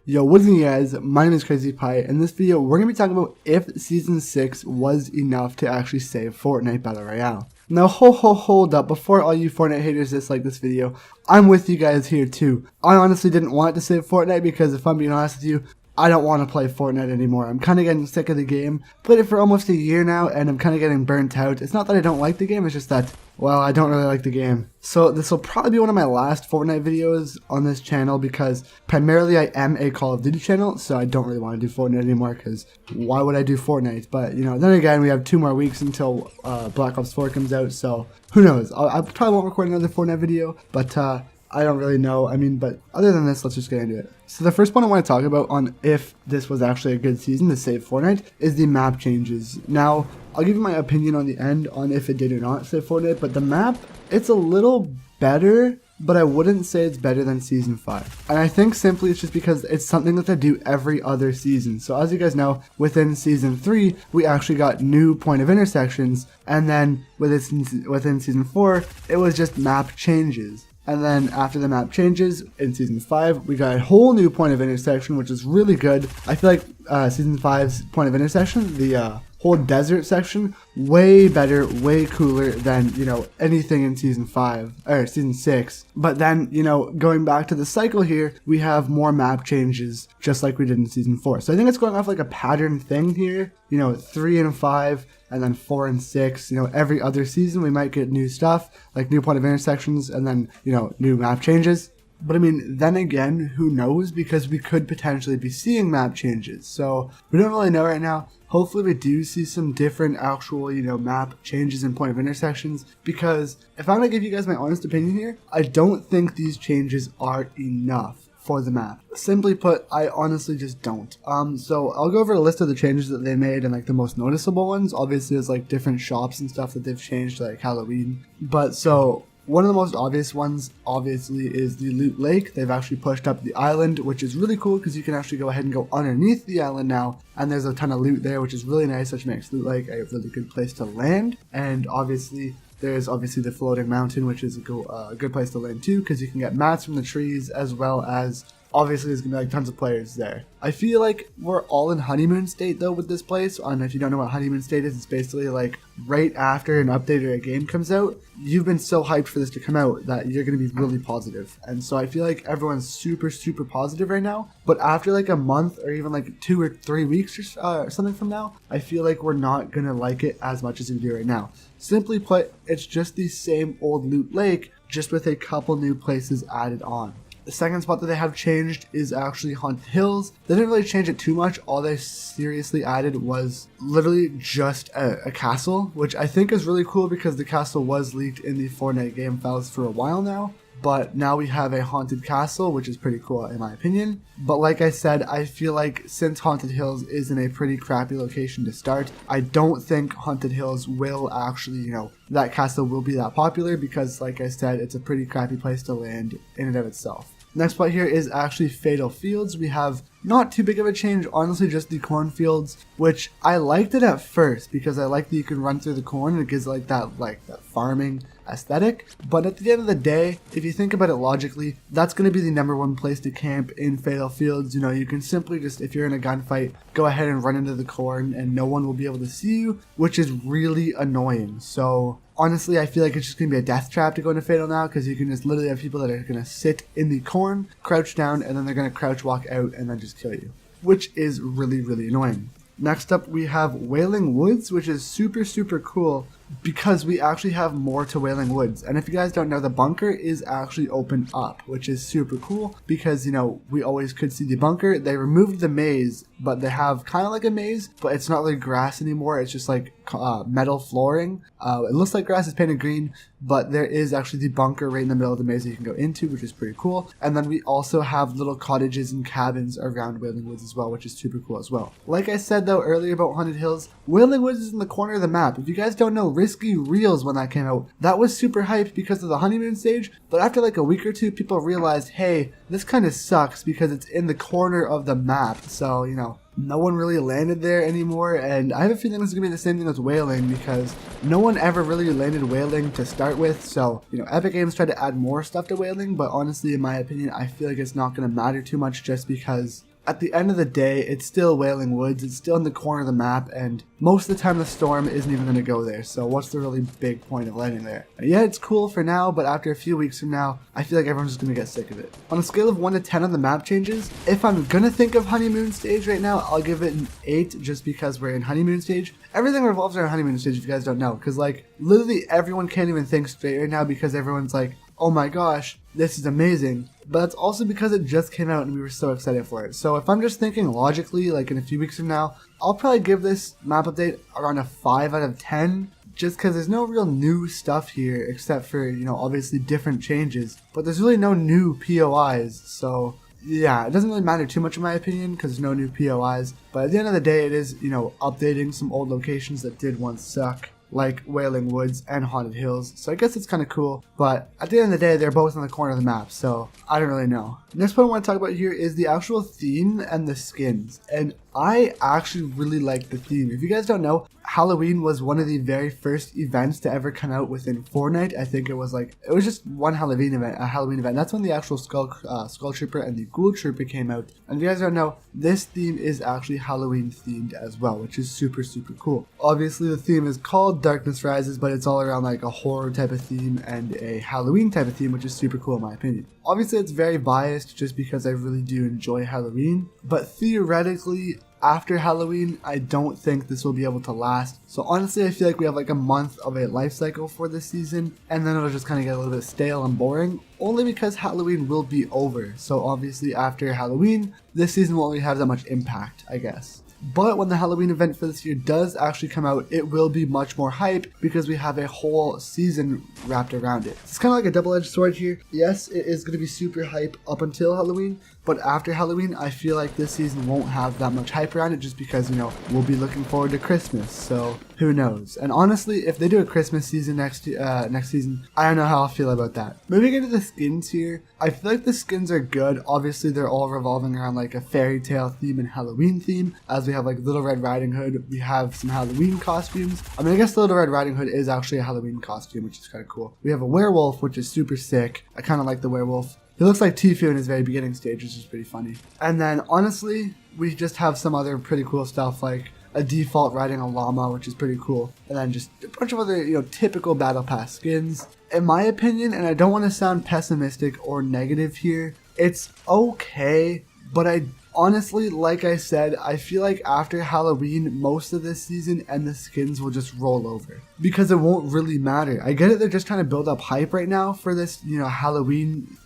Yo, what's up guys, my name is Crazy Pie. In this video, we're going to be talking about if Season 6 was enough to actually save Fortnite Battle Royale. Now hold up, before all you Fortnite haters dislike this video, I'm with you guys here too. I honestly didn't want to save Fortnite because if I'm being honest with you, I don't want to play Fortnite anymore. I'm kind of getting sick of the game. Played it for almost a year now and I'm kind of getting burnt out. It's not that I don't like the game, it's just that, well, I don't really like the game. So this will probably be one of my last Fortnite videos on this channel because primarily I am a Call of Duty channel, so I don't really want to do Fortnite anymore because why would I do Fortnite? But, you know, then again, we have 2 more weeks until Black Ops 4 comes out, so who knows? I probably won't record another Fortnite video, but I don't really know. I mean, but other than this, let's just get into it. So the first one I want to talk about on if this was actually a good season to save Fortnite is the map changes. Now, I'll give you my opinion on the end on if it did or not save Fortnite, but the map, it's a little better, but I wouldn't say it's better than Season 5. And I think simply it's just because it's something that they do every other season. So as you guys know, within Season 3, we actually got new point of intersections, and then within Season 4, it was just map changes. And then after the map changes, in Season 5, we got a whole new point of intersection, which is really good. I feel like Season 5's point of intersection, the whole desert section, way better, way cooler than, you know, anything in Season 5, or Season 6. But then, you know, going back to the cycle here, we have more map changes, just like we did in Season 4. So I think it's going off like a pattern thing here, you know, 3 and 5, and then 4 and 6, you know, every other season we might get new stuff, like new point of intersections, and then, you know, new map changes. But I mean, then again, who knows, because we could potentially be seeing map changes, so we don't really know right now. Hopefully we do see some different actual, you know, map changes and point of intersections, because if I'm going to give you guys my honest opinion here, I don't think these changes are enough for the map. Simply put, I honestly just don't. So I'll go over a list of the changes that they made and like the most noticeable ones. Obviously there's like different shops and stuff that they've changed, like Halloween. But so one of the most obvious ones, obviously, is the Loot Lake. They've actually pushed up the island, which is really cool because you can actually go ahead and go underneath the island now, and there's a ton of loot there, which is really nice, which makes Loot Lake a really good place to land. And obviously, there's the floating mountain, which is a good place to land too, because you can get mats from the trees, as well as obviously there's gonna be like tons of players there. I feel like we're all in honeymoon state though with this place. And if you don't know what honeymoon state is, it's basically like right after an update or a game comes out, you've been so hyped for this to come out that you're gonna be really positive. And so I feel like everyone's super positive right now. But after like a month or even like 2 or 3 weeks or something from now, I feel like we're not gonna like it as much as we do right now. Simply put, it's just the same old Loot Lake, just with a couple new places added on. The second spot that they have changed is actually Haunted Hills. They didn't really change it too much. All they seriously added was literally just a castle, which I think is really cool because the castle was leaked in the Fortnite game files for a while now. But now we have a haunted castle, which is pretty cool in my opinion. But like I said, I feel like since Haunted Hills is in a pretty crappy location to start, I don't think Haunted Hills will actually, you know, that castle will be that popular because like I said, it's a pretty crappy place to land in and of itself. Next spot here is actually Fatal Fields. We have not too big of a change, honestly, just the cornfields, which I liked it at first because I like that you can run through the corn and it gives like that farming aesthetic. But at the end of the day, if you think about it logically, that's going to be the #1 place to camp in Fatal Fields. You know, you can simply just, if you're in a gunfight, go ahead and run into the corn and no one will be able to see you, which is really annoying. So honestly, I feel like it's just going to be a death trap to go into Fatal now because you can just literally have people that are going to sit in the corn, crouch down, and then they're going to crouch walk out and then just kill you, which is really annoying. Next up, we have Wailing Woods, which is super cool because we actually have more to Wailing Woods. And if you guys don't know, the bunker is actually opened up, which is super cool because, you know, we always could see the bunker. They removed the maze, but they have kind of like a maze, but it's not like grass anymore. It's just like metal flooring. It looks like grass is painted green, but there is actually the bunker right in the middle of the maze that you can go into, which is pretty cool. And then we also have little cottages and cabins around Wailing Woods as well, which is super cool as well. Like I said though earlier about Haunted Hills, Wailing Woods is in the corner of the map. If you guys don't know, Risky Reels, when that came out, that was super hyped because of the honeymoon stage, but after like a week or two, people realized, hey, this kind of sucks because it's in the corner of the map. So, you know, no one really landed there anymore, and I have a feeling this is going to be the same thing as Wailing because no one ever really landed Wailing to start with. So, you know, Epic Games tried to add more stuff to Wailing, but honestly, in my opinion, I feel like it's not going to matter too much just because at the end of the day, it's still Wailing Woods, it's still in the corner of the map, and most of the time the storm isn't even going to go there, so what's the really big point of landing there? Yeah, it's cool for now, but after a few weeks from now, I feel like everyone's just going to get sick of it. On a scale of 1 to 10 on the map changes, if I'm going to think of honeymoon stage right now, I'll give it an 8 just because we're in honeymoon stage. Everything revolves around honeymoon stage if you guys don't know, because like literally everyone can't even think straight right now because everyone's like, oh my gosh, this is amazing. But that's also because it just came out and we were so excited for it. So if I'm just thinking logically, like in a few weeks from now, I'll probably give this map update around a 5 out of 10. Just because there's no real new stuff here except for, you know, obviously different changes. But there's really no new POIs, so yeah, it doesn't really matter too much in my opinion because there's no new POIs. But at the end of the day, it is, you know, updating some old locations that did once suck, like Wailing Woods and Haunted Hills, so I guess it's kind of cool, but at the end of the day, they're both in the corner of the map, so I don't really know. Next point I want to talk about here is the actual theme and the skins, and I actually really like the theme. If you guys don't know, Halloween was one of the very first events to ever come out within Fortnite. I think it was just one Halloween event. That's when the actual Skull Trooper and the Ghoul Trooper came out. And if you guys don't know, this theme is actually Halloween themed as well, which is super, super cool. Obviously, the theme is called Darkness Rises, but it's all around like a horror type of theme and a Halloween type of theme, which is super cool in my opinion. Obviously, it's very biased just because I really do enjoy Halloween, but theoretically, after Halloween, I don't think this will be able to last. So honestly, I feel like we have like a month of a life cycle for this season, and then it'll just kind of get a little bit stale and boring, only because Halloween will be over. So obviously after Halloween, this season won't really have that much impact, I guess. But when the Halloween event for this year does actually come out, it will be much more hype because we have a whole season wrapped around it. It's kind of like a double-edged sword here. Yes, it is going to be super hype up until Halloween, but after Halloween, I feel like this season won't have that much hype around it just because, you know, we'll be looking forward to Christmas, so who knows. And honestly, if they do a Christmas season next season, I don't know how I'll feel about that. Moving into the skins here, I feel like the skins are good. Obviously, they're all revolving around like a fairy tale theme and Halloween theme, as we have like Little Red Riding Hood, we have some Halloween costumes. I mean, I guess the Little Red Riding Hood is actually a Halloween costume, which is kind of cool. We have a werewolf, which is super sick. I kind of like the werewolf. He looks like Tfue in his very beginning stage, which is pretty funny. And then honestly, we just have some other pretty cool stuff like a default riding a llama, which is pretty cool. And then just a bunch of other, you know, typical battle pass skins. In my opinion, and I don't want to sound pessimistic or negative here, it's okay, but I honestly, like I said, I feel like after Halloween, most of this season and the skins will just roll over because it won't really matter. I get it, they're just trying to build up hype right now for this, you know, Halloween,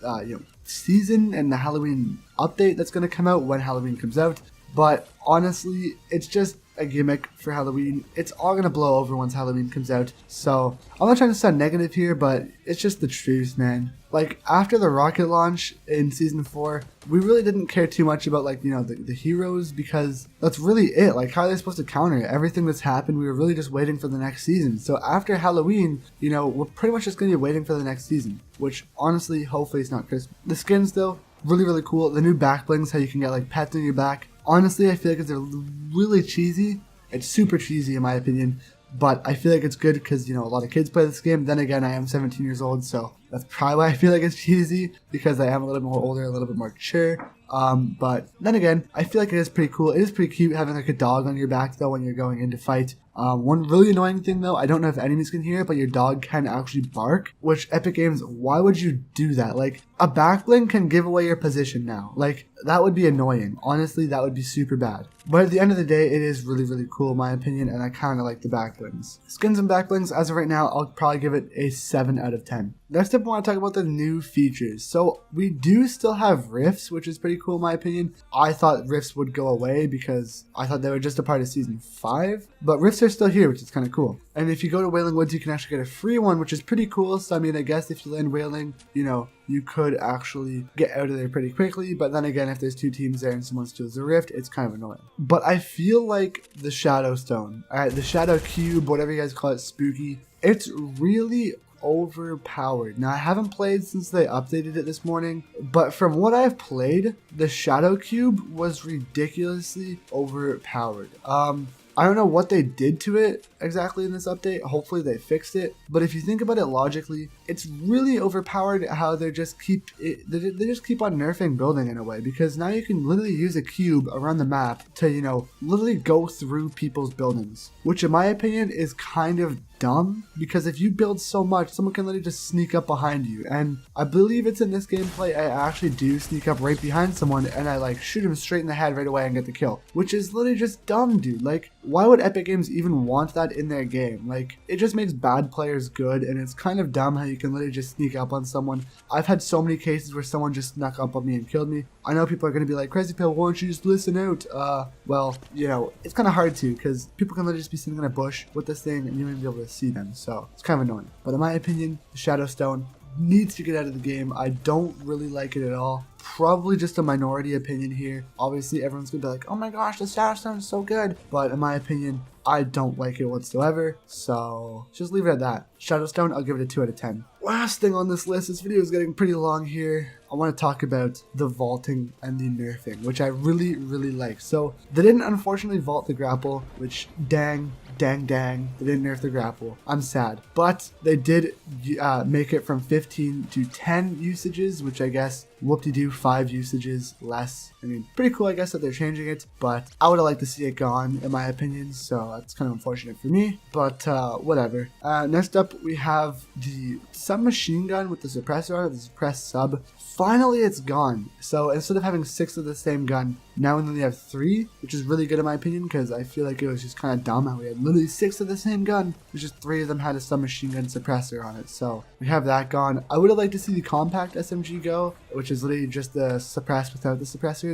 season and the Halloween update that's going to come out when Halloween comes out. But honestly, it's just a gimmick for Halloween. It's all going to blow over once Halloween comes out. So I'm not trying to sound negative here, but it's just the truth, man. Like, after the rocket launch in Season 4, we really didn't care too much about, like, you know, the heroes, because that's really it. Like, how are they supposed to counter everything that's happened? We were really just waiting for the next season. So after Halloween, you know, we're pretty much just going to be waiting for the next season, which, honestly, hopefully it's not Christmas. The skins, though, really, really cool. The new back blings, how you can get, like, pets on your back. Honestly, I feel like they're really cheesy. It's super cheesy, in my opinion. But I feel like it's good because, you know, a lot of kids play this game. Then again, I am 17 years old, so that's probably why I feel like it's cheesy, because I am a little bit more older, a little bit more mature. But then again, I feel like it is pretty cool. It is pretty cute having like a dog on your back, though, when you're going into fight. One really annoying thing, though, I don't know if enemies can hear it, but your dog can actually bark, which Epic Games, why would you do that? Like, a backbling can give away your position now. Like, that would be annoying. Honestly, that would be super bad. But at the end of the day, it is really, really cool in my opinion, and I kind of like the backblings. Skins and backblings, as of right now, I'll probably give it a 7 out of 10. Next up, I want to talk about the new features. So, we do still have rifts, which is pretty cool in my opinion. I thought rifts would go away because I thought they were just a part of Season 5, but rifts are still here, which is kind of cool. And if you go to Wailing Woods, you can actually get a free one, which is pretty cool. So, I mean, I guess if you land Wailing, you know, you could actually get out of there pretty quickly. But then again, if there's two teams there and someone steals a rift, it's kind of annoying. But I feel like the Shadow Stone, the Shadow Cube, whatever you guys call it, spooky, it's really overpowered. Now, I haven't played since they updated it this morning, but from what I've played, the Shadow Cube was ridiculously overpowered. I don't know what they did to it exactly in this update. Hopefully they fixed it. But if you think about it logically, it's really overpowered how they just keep on nerfing building in a way, because now you can literally use a cube around the map to, you know, literally go through people's buildings, which in my opinion is kind of dumb, because if you build so much, someone can literally just sneak up behind you. And I believe it's in this gameplay I actually do sneak up right behind someone and I like shoot him straight in the head right away and get the kill, which is literally just dumb, dude. Like, why would Epic Games even want that in their game? Like, it just makes bad players good, and it's kind of dumb how you can literally just sneak up on someone. I've had so many cases where someone just snuck up on me and killed me. I know people are going to be like, Crazy Pill, why don't you just listen out? Well, you know, it's kind of hard to, because people can literally just be sitting in a bush with this thing and you won't be able to see them, so it's kind of annoying. But in my opinion, the Shadow Stone needs to get out of the game. I don't really like it at all. Probably just a minority opinion here. Obviously, everyone's gonna be like, oh my gosh, the Shadow Stone is so good. But in my opinion, I don't like it whatsoever. So just leave it at that. Shadow Stone, I'll give it a 2 out of 10. Last thing on this list, this video is getting pretty long here. I want to talk about the vaulting and the nerfing, which I really like. So they didn't unfortunately vault the grapple, which dang, they didn't nerf the grapple. I'm sad. But they did make it from 15 to 10 usages, which I guess whoop-de-doo, 5 usages less. I mean, pretty cool I guess that they're changing it, but I would have liked to see it gone in my opinion, so that's kind of unfortunate for me, but whatever. Next up we have the submachine gun with the suppressor on it, the suppressed sub. Finally it's gone. So instead of having 6 of the same gun, now we only have 3, which is really good in my opinion, because I feel like it was just kind of dumb how we had literally 6 of the same gun. It's just 3 of them had a submachine gun suppressor on it, so we have that gone. I would have liked to see the compact SMG go, which is literally just the suppressed without the suppressor,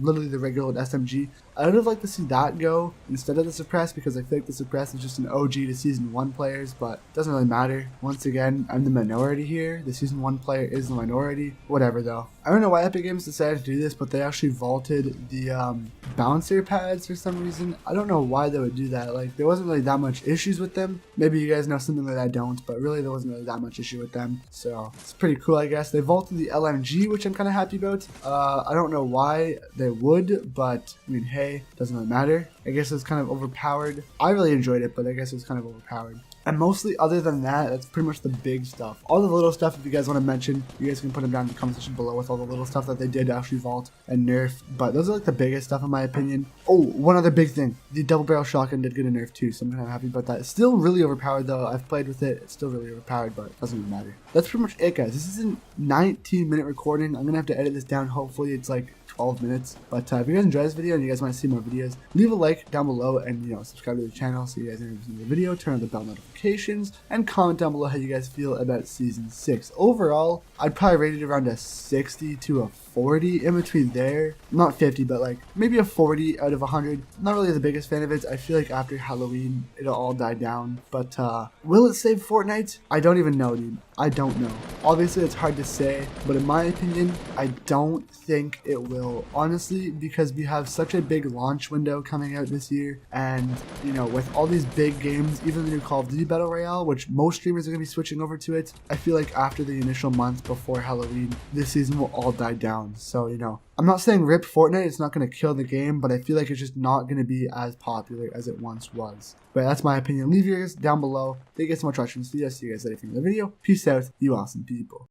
literally the regular SMG. I would have liked to see that go instead of the suppressed, because I feel like the suppressed is just an OG to Season 1 players, but it doesn't really matter. Once again, I'm the minority here. The Season 1 player is the minority. Whatever though. I don't know why Epic Games decided to do this, but they actually vaulted the bouncer pads for some reason. I don't know why they would do that. Like, there wasn't really that much issues with them. Maybe you guys know something that I don't, but really there wasn't really that much issue with them. So it's pretty cool, I guess. They vaulted the LMG, which I'm kind of happy about. I don't know why they would, but I mean, hey, doesn't really matter. I guess it's kind of overpowered. I really enjoyed it, but I guess it was kind of overpowered. And mostly, other than that, that's pretty much the big stuff. All the little stuff, if you guys want to mention, you guys can put them down in the comment section below with all the little stuff that they did actually vault and nerf. But those are like the biggest stuff in my opinion. Oh, one other big thing. The double barrel shotgun did get a nerf too, so I'm kind of happy about that. It's still really overpowered though. I've played with it. It's still really overpowered, but it doesn't even matter. That's pretty much it, guys. This is a 19-minute recording. I'm going to have to edit this down. Hopefully it's like 12 minutes. But if you guys enjoyed this video and you guys want to see more videos, leave a like down below and, you know, subscribe to the channel so you guys never miss a video. Turn on the bell notifications and comment down below how you guys feel about Season 6. Overall, I'd probably rate it around a 60 to a 40, in between there. Not 50, but like maybe a 40 out of 100. Not really the biggest fan of it. I feel like after Halloween, it'll all die down. But will it save Fortnite? I don't even know, dude. I don't know. Obviously, it's hard to say, but in my opinion, I don't think it will. Honestly, because we have such a big launch window coming out this year, and, you know, with all these big games, even the new Call of Duty Battle Royale, which most streamers are going to be switching over to it, I feel like after the initial month before Halloween, this season will all die down. So, you know, I'm not saying rip Fortnite, it's not going to kill the game, but I feel like it's just not going to be as popular as it once was. But that's my opinion. Leave yours down below. Thank you guys so much for watching this video. See you guys later for another video. Peace out, you awesome people.